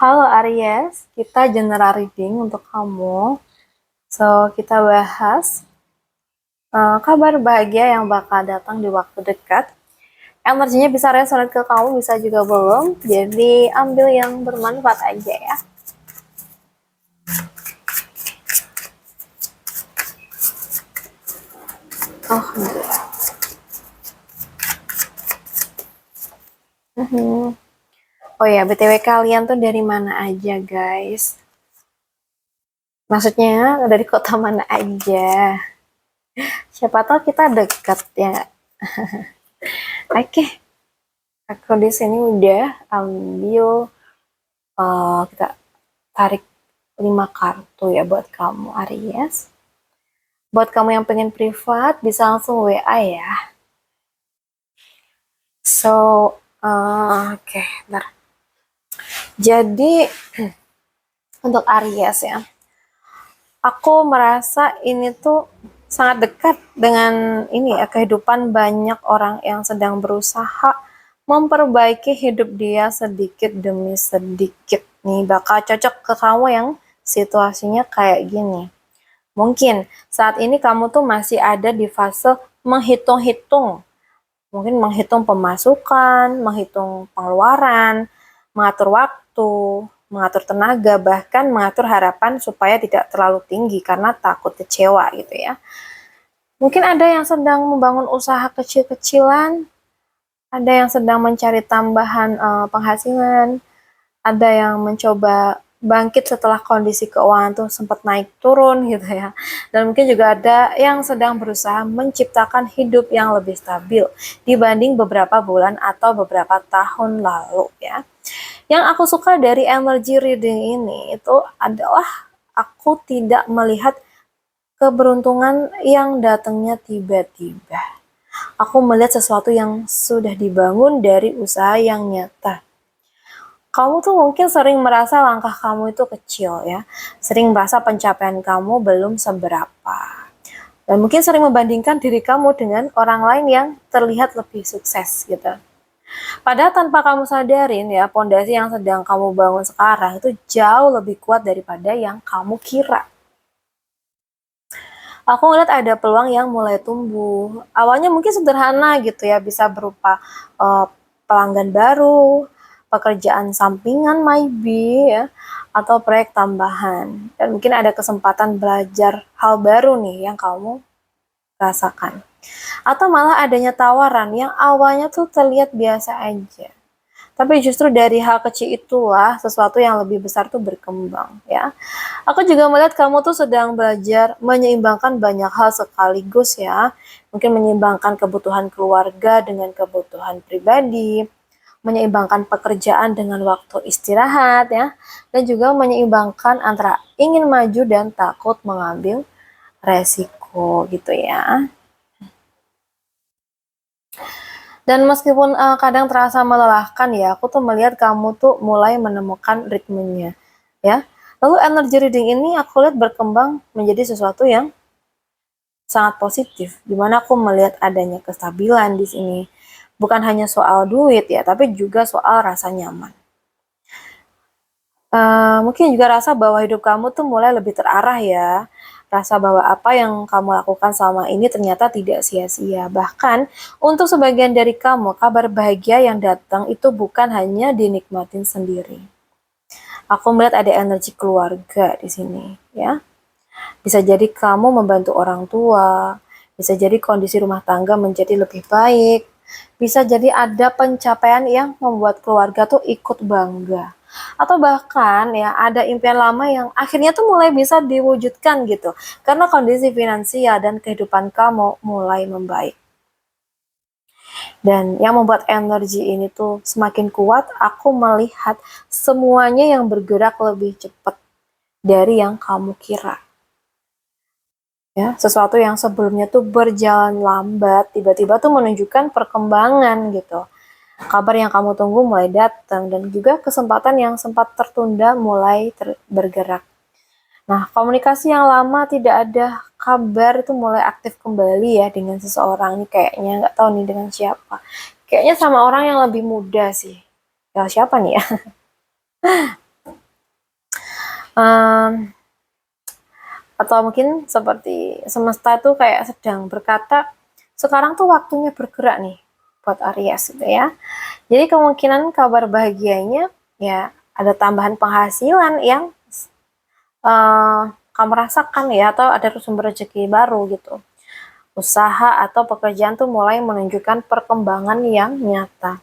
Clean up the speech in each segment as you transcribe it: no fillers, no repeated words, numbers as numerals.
Halo Aries, kita general reading untuk kamu. So, kita bahas kabar bahagia yang bakal datang di waktu dekat. Energinya bisa resonate ke kamu, bisa juga belum. Jadi, ambil yang bermanfaat aja ya. Alhamdulillah. Oh ya, BTW kalian tuh dari mana aja, guys? Maksudnya dari kota mana aja? Siapa tahu kita dekat ya. Oke, aku di sini udah ambil kita tarik 5 kartu ya buat kamu Aries. Buat kamu yang pengen privat bisa langsung WA ya. So, oke, bentar. Jadi untuk Aries ya, aku merasa ini tuh sangat dekat dengan ini ya, kehidupan banyak orang yang sedang berusaha memperbaiki hidup dia sedikit demi sedikit nih, bakal cocok ke kamu yang situasinya kayak gini. Mungkin saat ini kamu tuh masih ada di fase menghitung-hitung, mungkin menghitung pemasukan, menghitung pengeluaran, mengatur waktu, mengatur tenaga, bahkan mengatur harapan supaya tidak terlalu tinggi karena takut kecewa gitu ya. Mungkin ada yang sedang membangun usaha kecil-kecilan, ada yang sedang mencari tambahan penghasilan, ada yang mencoba bangkit setelah kondisi keuangan tuh sempat naik turun gitu ya. Dan mungkin juga ada yang sedang berusaha menciptakan hidup yang lebih stabil dibanding beberapa bulan atau beberapa tahun lalu ya. Yang aku suka dari energy reading ini itu adalah aku tidak melihat keberuntungan yang datangnya tiba-tiba. Aku melihat sesuatu yang sudah dibangun dari usaha yang nyata. Kamu tuh mungkin sering merasa langkah kamu itu kecil ya, sering merasa pencapaian kamu belum seberapa. Dan mungkin sering membandingkan diri kamu dengan orang lain yang terlihat lebih sukses gitu. Padahal tanpa kamu sadarin ya, pondasi yang sedang kamu bangun sekarang itu jauh lebih kuat daripada yang kamu kira. Aku ngeliat ada peluang yang mulai tumbuh. Awalnya mungkin sederhana gitu ya, bisa berupa pelanggan baru, pekerjaan sampingan maybe ya, atau proyek tambahan. Dan mungkin ada kesempatan belajar hal baru nih yang kamu rasakan. Atau malah adanya tawaran yang awalnya tuh terlihat biasa aja. Tapi justru dari hal kecil itulah sesuatu yang lebih besar tuh berkembang ya. Aku juga melihat kamu tuh sedang belajar menyeimbangkan banyak hal sekaligus ya. Mungkin menyeimbangkan kebutuhan keluarga dengan kebutuhan pribadi, menyeimbangkan pekerjaan dengan waktu istirahat ya, dan juga menyeimbangkan antara ingin maju dan takut mengambil resiko gitu ya. Dan meskipun kadang terasa melelahkan ya, aku tuh melihat kamu tuh mulai menemukan ritmenya ya. Lalu energy reading ini aku lihat berkembang menjadi sesuatu yang sangat positif, dimana aku melihat adanya kestabilan di sini. Bukan hanya soal duit ya, tapi juga soal rasa nyaman. Mungkin juga rasa bahwa hidup kamu tuh mulai lebih terarah ya. Rasa bahwa apa yang kamu lakukan selama ini ternyata tidak sia-sia. Bahkan untuk sebagian dari kamu, kabar bahagia yang datang itu bukan hanya dinikmatin sendiri. Aku melihat ada energi keluarga di sini ya. Bisa jadi kamu membantu orang tua, bisa jadi kondisi rumah tangga menjadi lebih baik, bisa jadi ada pencapaian yang membuat keluarga tuh ikut bangga. Atau bahkan ya ada impian lama yang akhirnya tuh mulai bisa diwujudkan gitu. Karena kondisi finansial dan kehidupan kamu mulai membaik. Dan yang membuat energi ini tuh semakin kuat, aku melihat semuanya yang bergerak lebih cepat dari yang kamu kira. Ya, sesuatu yang sebelumnya tuh berjalan lambat, tiba-tiba tuh menunjukkan perkembangan gitu. Kabar yang kamu tunggu mulai datang dan juga kesempatan yang sempat tertunda mulai bergerak. Nah, komunikasi yang lama tidak ada kabar itu mulai aktif kembali ya dengan seseorang ini kayaknya nggak tahu nih dengan siapa. Kayaknya sama orang yang lebih muda sih. Ya siapa nih ya? Em, atau mungkin seperti semesta tuh kayak sedang berkata, sekarang tuh waktunya bergerak nih buat Aries gitu ya. Jadi kemungkinan kabar bahagianya ya ada tambahan penghasilan yang kamu rasakan ya, atau ada sumber rezeki baru gitu. Usaha atau pekerjaan tuh mulai menunjukkan perkembangan yang nyata.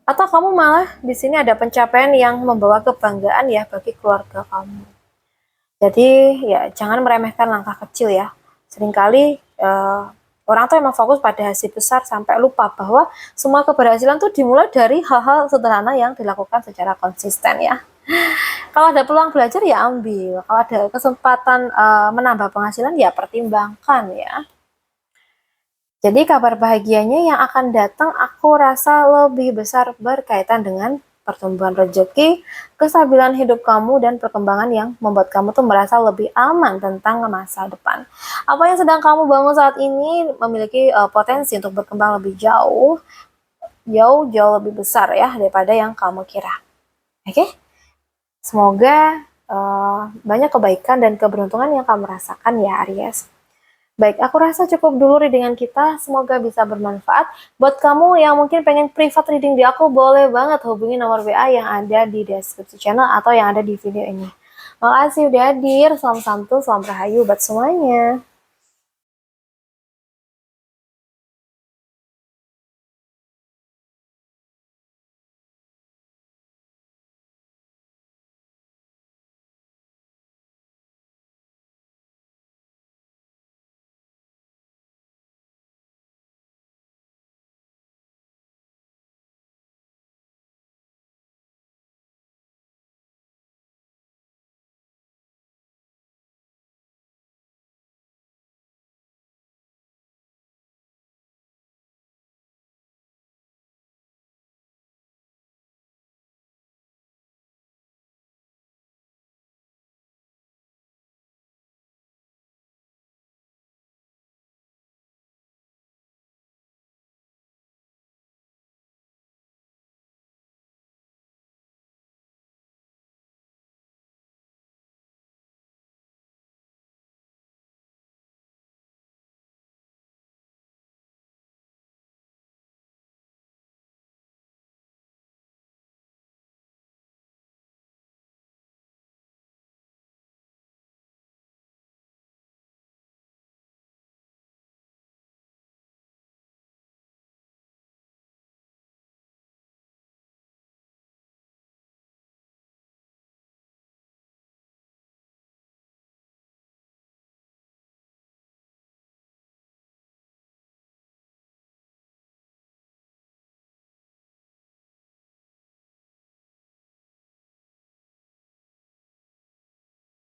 Atau kamu malah di sini ada pencapaian yang membawa kebanggaan ya bagi keluarga kamu. Jadi ya jangan meremehkan langkah kecil ya. Seringkali orang tuh emang fokus pada hasil besar sampai lupa bahwa semua keberhasilan tuh dimulai dari hal-hal sederhana yang dilakukan secara konsisten ya. Kalau ada peluang belajar ya ambil. Kalau ada kesempatan menambah penghasilan ya pertimbangkan ya. Jadi kabar bahagianya yang akan datang aku rasa lebih besar berkaitan dengan pertumbuhan rezeki, kestabilan hidup kamu, dan perkembangan yang membuat kamu tuh merasa lebih aman tentang masa depan. Apa yang sedang kamu bangun saat ini memiliki potensi untuk berkembang lebih jauh, jauh lebih besar ya daripada yang kamu kira. Oke? Semoga banyak kebaikan dan keberuntungan yang kamu rasakan ya Aries. Baik, aku rasa cukup dulu readingan kita. Semoga bisa bermanfaat. Buat kamu yang mungkin pengen private reading di aku, boleh banget hubungi nomor WA yang ada di deskripsi channel atau yang ada di video ini. Makasih udah hadir. Salam santu, salam rahayu buat semuanya.